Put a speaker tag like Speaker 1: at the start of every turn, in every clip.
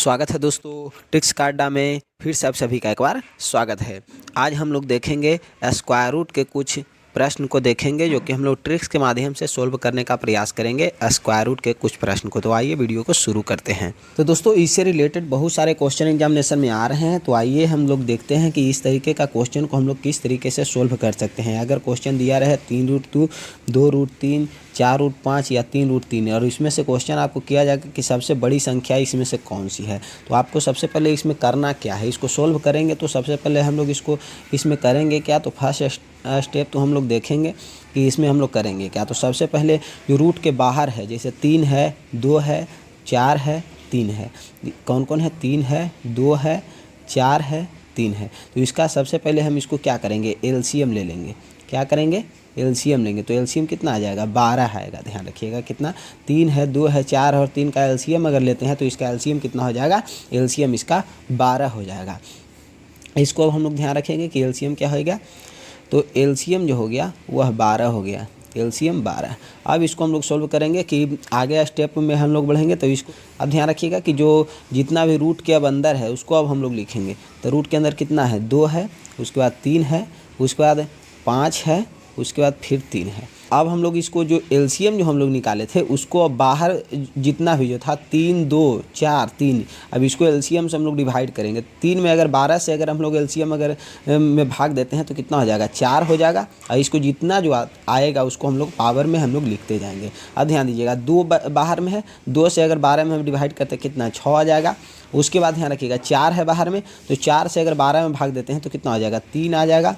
Speaker 1: स्वागत है दोस्तों ट्रिक्स कार्डा में फिर से आप सभी का एक बार स्वागत है। आज हम लोग देखेंगे स्क्वायर रूट के कुछ प्रश्न को देखेंगे जो कि हम लोग ट्रिक्स के माध्यम से सोल्व करने का प्रयास करेंगे स्क्वायर रूट के कुछ प्रश्न को। तो आइए वीडियो को शुरू करते हैं। तो दोस्तों इससे रिलेटेड बहुत सारे क्वेश्चन एग्जामिनेशन में आ रहे हैं, तो आइए हम लोग देखते हैं कि इस तरीके का क्वेश्चन को हम लोग किस तरीके से सोल्व कर सकते हैं। अगर क्वेश्चन दिया रहे 3√2, 2√3, 4√5 या 3√3 और इसमें से क्वेश्चन आपको किया जाएगा कि सबसे बड़ी संख्या इसमें से कौन सी है, तो आपको सबसे पहले इसमें करना क्या है। इसको सोल्व करेंगे तो सबसे पहले हम लोग इसमें करेंगे क्या, तो फर्स्ट स्टेप तो हम लोग देखेंगे कि इसमें हम लोग करेंगे क्या। तो सबसे पहले जो रूट के बाहर है, जैसे 3 है, 2 है, 4 है, 3 है, कौन कौन है, 3 है, 2 है, 4 है, 3 है। तो इसका सबसे पहले हम इसको क्या करेंगे, एलसीएम ले लेंगे। क्या करेंगे, एलसीएम लेंगे। तो एलसीएम कितना आ जाएगा, 12 आएगा। ध्यान रखिएगा कितना, 3 है, 2 है, 4 है और 3 का एलसीएम अगर लेते हैं तो इसका एलसीएम कितना हो जाएगा, एलसीएम इसका 12 हो जाएगा। इसको अब हम लोग ध्यान रखेंगे कि एलसीएम क्या हो गया, तो एलसीएम जो हो गया वह 12 हो गया, एलसीएम 12। अब इसको हम लोग सोल्व करेंगे कि आगे स्टेप में हम लोग बढ़ेंगे। तो इसको अब ध्यान रखिएगा कि जो जितना भी रूट के अब अंदर है उसको अब हम लोग लिखेंगे। तो रूट के अंदर कितना है, 2 है, उसके बाद 3 है, उसके बाद 5 है, उसके बाद फिर 3 है। अब हम लोग इसको जो एलसीएम जो हम लोग निकाले थे उसको अब बाहर जितना भी जो था 3, 2, 4, 3, अब इसको एलसीएम से हम लोग डिवाइड करेंगे। 3 में अगर 12 से अगर हम लोग एलसीएम अगर में भाग देते हैं तो कितना हो जाएगा, 4 हो जाएगा। और इसको जितना जो आएगा उसको हम लोग पावर में हम लोग लिखते जाएंगे। अब ध्यान दीजिएगा 2 बाहर में है, 2 से अगर 12 में हम डिवाइड करते हैं कितना, 6 आ जाएगा। उसके बाद ध्यान रखिएगा 4 है बाहर में, तो 4 से अगर 12 में भाग देते हैं तो कितना हो जाएगा, 3 आ जाएगा।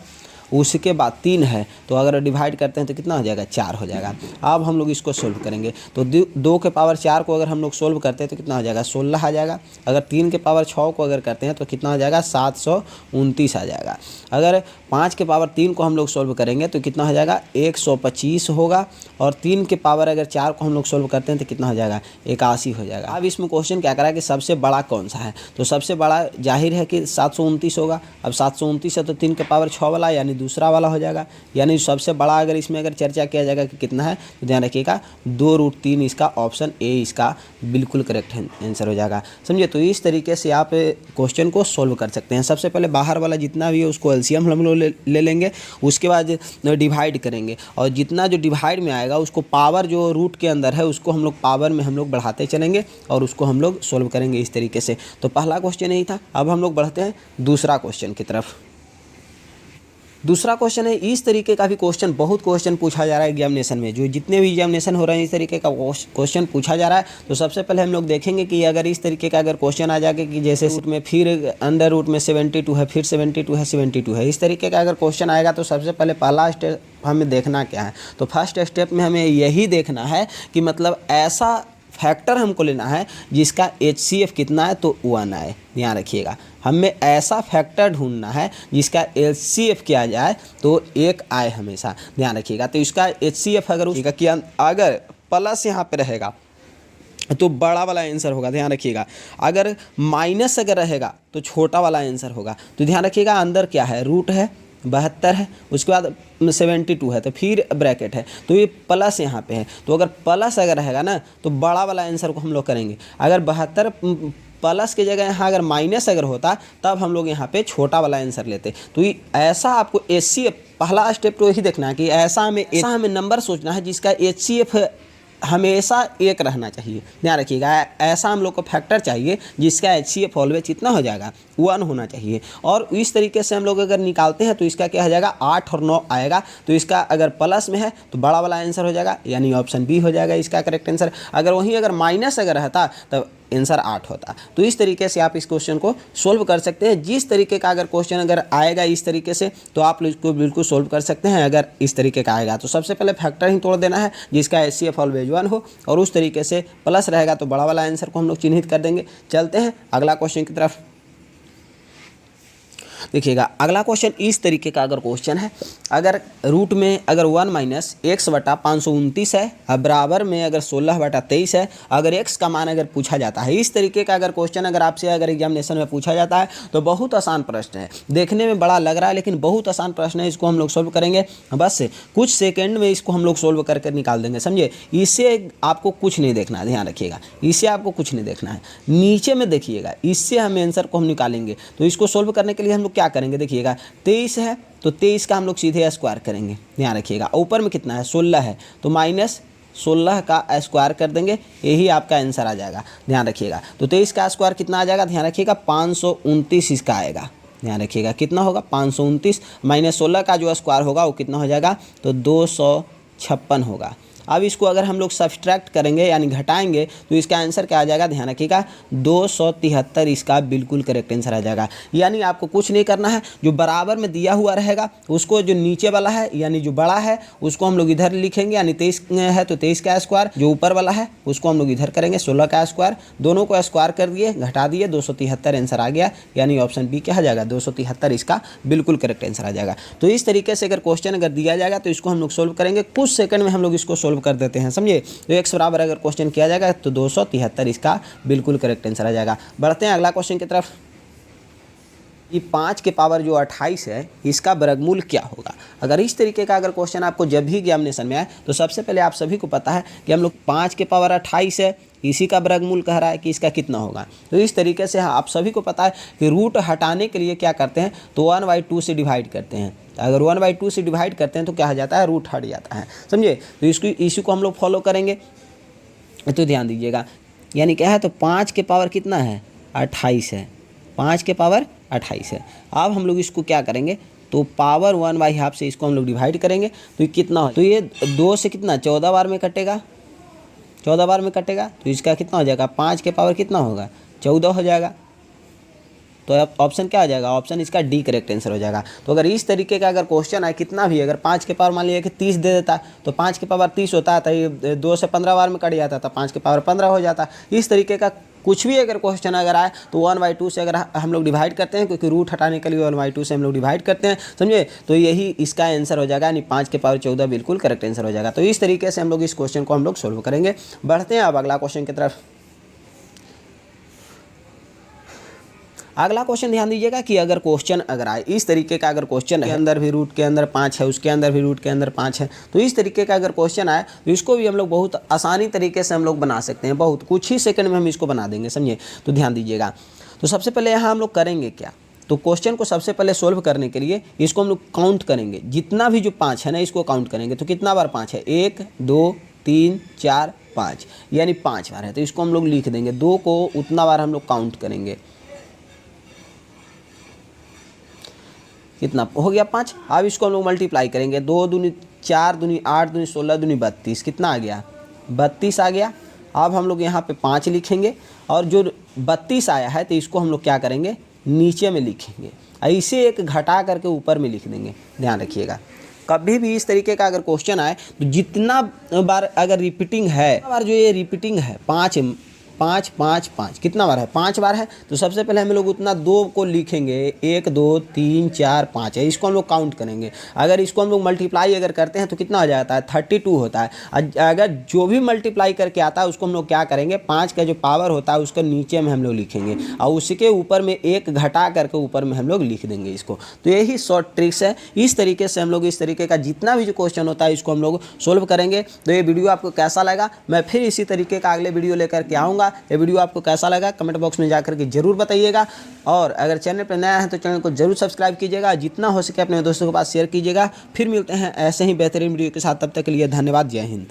Speaker 1: उसके बाद 3 है तो अगर डिवाइड करते हैं तो कितना हो जाएगा, 4 हो जाएगा। अब हम लोग इसको सोल्व करेंगे। तो 2 के पावर 4 को अगर हम लोग सोल्व करते हैं तो कितना हो जाएगा, 16 आ जाएगा। अगर 3 के पावर 6 को अगर करते हैं तो कितना हो जाएगा, 729 आ जाएगा। अगर 5 के पावर 3 को हम लोग सोल्व करेंगे तो कितना हो जाएगा, 125 होगा। और 3 के पावर अगर 4 को हम लोग सोल्व करते हैं तो कितना हो जाएगा, 81 हो जाएगा। अब इसमें क्वेश्चन क्या करा है कि सबसे बड़ा कौन सा है, तो सबसे बड़ा जाहिर है कि 729 होगा। अब 729 है तो 3 के पावर 6 वाला यानी दूसरा वाला हो जाएगा। यानी सबसे बड़ा अगर इसमें अगर चर्चा किया जाएगा कि कितना है, तो ध्यान रखिएगा 2√3 इसका ऑप्शन ए इसका बिल्कुल करेक्ट आंसर हो जाएगा। समझिए, तो इस तरीके से आप क्वेश्चन को सोल्व कर सकते हैं। सबसे पहले बाहर वाला जितना भी है उसको एलसीएम हम लोग ले लेंगे, उसके बाद डिवाइड करेंगे और जितना जो डिवाइड में आएगा उसको पावर जो रूट के अंदर है उसको हम लोग पावर में हम लोग बढ़ाते चलेंगे और उसको हम लोग सोल्व करेंगे इस तरीके से। तो पहला क्वेश्चन यही था। अब हम लोग बढ़ते हैं दूसरा क्वेश्चन की तरफ। दूसरा क्वेश्चन है, इस तरीके का भी क्वेश्चन बहुत क्वेश्चन पूछा जा रहा है एग्जामिनेशन में। जो जितने भी एग्जामिनेशन हो रहे हैं इस तरीके का क्वेश्चन पूछा जा रहा है। तो सबसे पहले हम लोग देखेंगे कि अगर इस तरीके का अगर क्वेश्चन आ जाएगा कि जैसे रूट में फिर अंडर रूट में 72 है, फिर 72 है, 72 है, इस तरीके का अगर क्वेश्चन आएगा तो सबसे पहले पहला स्टेप हमें देखना क्या है। तो फर्स्ट स्टेप में हमें यही देखना है कि मतलब ऐसा फैक्टर हमको लेना है जिसका HCF कितना है, तो 1 आए। ध्यान रखिएगा हमें ऐसा फैक्टर ढूंढना है जिसका HCF किया जाए तो 1 आए हमेशा। ध्यान रखिएगा। तो इसका HCF अगर प्लस यहाँ पे रहेगा तो बड़ा वाला आंसर होगा। ध्यान रखिएगा अगर माइनस अगर रहेगा तो छोटा वाला आंसर होगा। तो ध्यान रखिएगा अंदर क्या है, रूट है, 72 है, उसके बाद 72 है, तो फिर ब्रैकेट है, तो ये प्लस यहाँ पे है। तो अगर प्लस अगर रहेगा ना तो बड़ा वाला आंसर को हम लोग करेंगे। अगर 72 प्लस की जगह यहाँ अगर माइनस अगर होता तब हम लोग यहाँ पे छोटा वाला आंसर लेते। तो ये ऐसा आपको HCF पहला स्टेप तो यही देखना है कि ऐसा हमें नंबर सोचना है जिसका HCF हमेशा 1 रहना चाहिए। ध्यान रखिएगा ऐसा हम लोग को फैक्टर चाहिए जिसका HCF ऑलवेज कितना हो जाएगा, 1 होना चाहिए। और इस तरीके से हम लोग अगर निकालते हैं तो इसका क्या हो जाएगा, 8 और 9 आएगा। तो इसका अगर प्लस में है तो बड़ा वाला आंसर हो जाएगा, यानी ऑप्शन बी हो जाएगा इसका करेक्ट आंसर। अगर वहीं अगर माइनस अगर रहता तब आंसर 8 होता। तो इस तरीके से आप इस क्वेश्चन को सोल्व कर सकते हैं। जिस तरीके का अगर क्वेश्चन अगर आएगा इस तरीके से तो आप इसको बिल्कुल सोल्व कर सकते हैं। अगर इस तरीके का आएगा तो सबसे पहले फैक्टर ही तोड़ देना है जिसका HCF ऑलवेज 1 हो, और उस तरीके से प्लस रहेगा तो बड़ा वाला आंसर को हम लोग चिन्हित कर देंगे। चलते हैं अगला क्वेश्चन की तरफ। देखिएगा अगला क्वेश्चन इस तरीके का अगर क्वेश्चन है, अगर रूट में अगर 1 माइनस एक्स बटा 529 है और बराबर में अगर 16 बटा 23 है, अगर एक्स का मान अगर पूछा जाता है, इस तरीके का अगर क्वेश्चन अगर आपसे अगर एग्जामिनेशन में पूछा जाता है तो बहुत आसान प्रश्न है। देखने में बड़ा लग रहा है लेकिन बहुत आसान प्रश्न है। इसको हम लोग सोल्व करेंगे, बस कुछ सेकेंड में इसको हम लोग सोल्व करके निकाल देंगे, समझे। इससे आपको कुछ नहीं देखना है, ध्यान रखिएगा, इससे आपको कुछ नहीं देखना है। नीचे में देखिएगा, इससे हम आंसर को हम निकालेंगे। तो इसको सोल्व करने के लिए हम लोग क्या करेंगे, देखिएगा 23 है तो 23 का हम लोग सीधे स्क्वायर करेंगे, ध्यान रखिएगा। ऊपर में कितना है 16 है तो माइनस 16 का स्क्वायर कर देंगे, यही आपका आंसर आ जाएगा, ध्यान रखिएगा। तो 23 का स्क्वायर कितना आ जाएगा, ध्यान रखिएगा 529 इसका आएगा, ध्यान रखिएगा कितना होगा 529 माइनस 16 का जो स्क्वायर होगा वो कितना हो जाएगा, तो 256 होगा। अब इसको अगर हम लोग सब्सट्रैक्ट करेंगे यानी घटाएंगे तो इसका आंसर क्या आ जाएगा, ध्यान रखिएगा 273 इसका बिल्कुल करेक्ट आंसर आ जाएगा। यानी आपको कुछ नहीं करना है, जो बराबर में दिया हुआ रहेगा उसको जो नीचे वाला है यानी जो बड़ा है उसको हम लोग इधर लिखेंगे, यानी 23 है तो 23 का स्क्वायर, जो ऊपर वाला है उसको हम लोग इधर करेंगे 16 का स्क्वायर, दोनों को स्क्वायर कर दिए घटा दिए 273 आंसर आ गया। यानी ऑप्शन बी क्या आ जाएगा 273 इसका बिल्कुल करेक्ट आंसर आ जाएगा। तो इस तरीके से अगर क्वेश्चन अगर दिया जाएगा तो इसको हम लोग सोल्व करेंगे, कुछ सेकंड में हम लोग इसको सोल्व कर देते हैं, समझिए। तो एक्स बराबर अगर क्वेश्चन किया जाएगा तो 273 इसका बिल्कुल करेक्ट आंसर आ जाएगा। बढ़ते हैं अगला क्वेश्चन की तरफ। ये 5 के पावर जो 28 है इसका वर्गमूल क्या होगा। अगर इस तरीके का अगर क्वेश्चन आपको जब भी एग्जामिनेशन में आए तो सबसे पहले आप सभी को पता है कि हम लोग 5 के पावर 28 है इसी का वर्गमूल कह रहा है कि इसका कितना होगा। तो इस तरीके से आप सभी को पता है कि रूट हटाने के लिए क्या करते हैं, तो 1/2 से डिवाइड करते हैं। अगर 1/2 से डिवाइड करते हैं तो क्या हो जाता है, रूट हट जाता है, समझे। तो इसको इसी को हम लोग फॉलो करेंगे। तो ध्यान दीजिएगा, यानी क्या है, तो 5 के पावर कितना है 28 है, 5 के पावर 28 है। अब हम लोग इसको क्या करेंगे, तो पावर 1/2 से इसको हम लोग डिवाइड करेंगे तो ये कितना हो, तो ये 2 से कितना 14 बार में कटेगा, 14 बार में कटेगा तो इसका कितना हो जाएगा, 5 के पावर कितना होगा 14 हो जाएगा। तो अब ऑप्शन क्या आ जाएगा, ऑप्शन इसका डी करेक्ट आंसर हो जाएगा। तो अगर इस तरीके का अगर क्वेश्चन है कितना भी, अगर 5 के पावर मान लिया कि 30 दे देता तो 5 के पावर 30 होता है, तो ये 2 से 15 बार में कट जाता था, 5 के पावर 15 हो जाता। इस तरीके का कुछ भी अगर क्वेश्चन अगर आए तो 1/2 से अगर हम लोग डिवाइड करते हैं, क्योंकि रूट हटाने के लिए 1/2 से हम लोग डिवाइड करते हैं, समझे। तो यही इसका आंसर हो जाएगा, यानी 5 के पावर 14 बिल्कुल करेक्ट आंसर हो जाएगा। तो इस तरीके से हम लोग इस क्वेश्चन को हम लोग सोल्व करेंगे। बढ़ते हैं अब अगला क्वेश्चन की तरफ। अगला क्वेश्चन ध्यान दीजिएगा कि अगर क्वेश्चन अगर आए इस तरीके का, अगर क्वेश्चन के अंदर भी रूट के अंदर 5 है, उसके अंदर भी रूट के अंदर 5 है, तो इस तरीके का अगर क्वेश्चन आए तो इसको भी हम लोग बहुत आसानी तरीके से हम लोग बना सकते हैं, बहुत कुछ ही सेकंड में हम इसको बना देंगे, समझिए। तो ध्यान दीजिएगा, तो सबसे पहले यहाँ हम लोग करेंगे क्या, तो क्वेश्चन को सबसे पहले सोल्व करने के लिए इसको हम लोग काउंट करेंगे, जितना भी जो 5 है ना इसको काउंट करेंगे। तो कितना बार 5 है, 1 2 3 4 5, यानी 5 बार है। तो इसको हम लोग लिख देंगे, 2 को उतना बार हम लोग काउंट करेंगे, कितना हो गया 5। अब इसको हम लोग मल्टीप्लाई करेंगे, 2 दूनी 4 दूनी 8 दूनी 16 दूनी 32, कितना आ गया 32 आ गया। अब हम लोग यहाँ पे 5 लिखेंगे और जो 32 आया है तो इसको हम लोग क्या करेंगे, नीचे में लिखेंगे, ऐसे एक घटा करके ऊपर में लिख देंगे। ध्यान रखिएगा, कभी भी इस तरीके का अगर क्वेश्चन आए तो जितना बार अगर रिपीटिंग है, बार जो ये रिपीटिंग है 5 5 5 5 कितना बार है, 5 बार है। तो सबसे पहले हम लोग उतना 2 को लिखेंगे, 1 2 3 4 5 है, इसको हम लोग काउंट करेंगे। अगर इसको हम लोग मल्टीप्लाई अगर करते हैं तो कितना हो जाता है 32 होता है। अगर जो भी मल्टीप्लाई करके आता है उसको हम लोग क्या करेंगे, 5 का जो पावर होता है उसको नीचे में हम लोग लिखेंगे और उसके ऊपर में 1 घटा करके ऊपर में हम लोग लिख देंगे इसको। तो यही शॉर्ट ट्रिक्स है, इस तरीके से हम लोग इस तरीके का जितना भी जो क्वेश्चन होता है इसको हम लोग सोल्व करेंगे। तो ये वीडियो आपको कैसा लगा, मैं फिर इसी तरीके का अगले वीडियो लेकर के आऊँगा। ये वीडियो आपको कैसा लगा कमेंट बॉक्स में जाकर के जरूर बताइएगा, और अगर चैनल पर नया है तो चैनल को जरूर सब्सक्राइब कीजिएगा, जितना हो सके अपने दोस्तों के पास शेयर कीजिएगा। फिर मिलते हैं ऐसे ही बेहतरीन वीडियो के साथ, तब तक के लिए धन्यवाद, जय हिंद।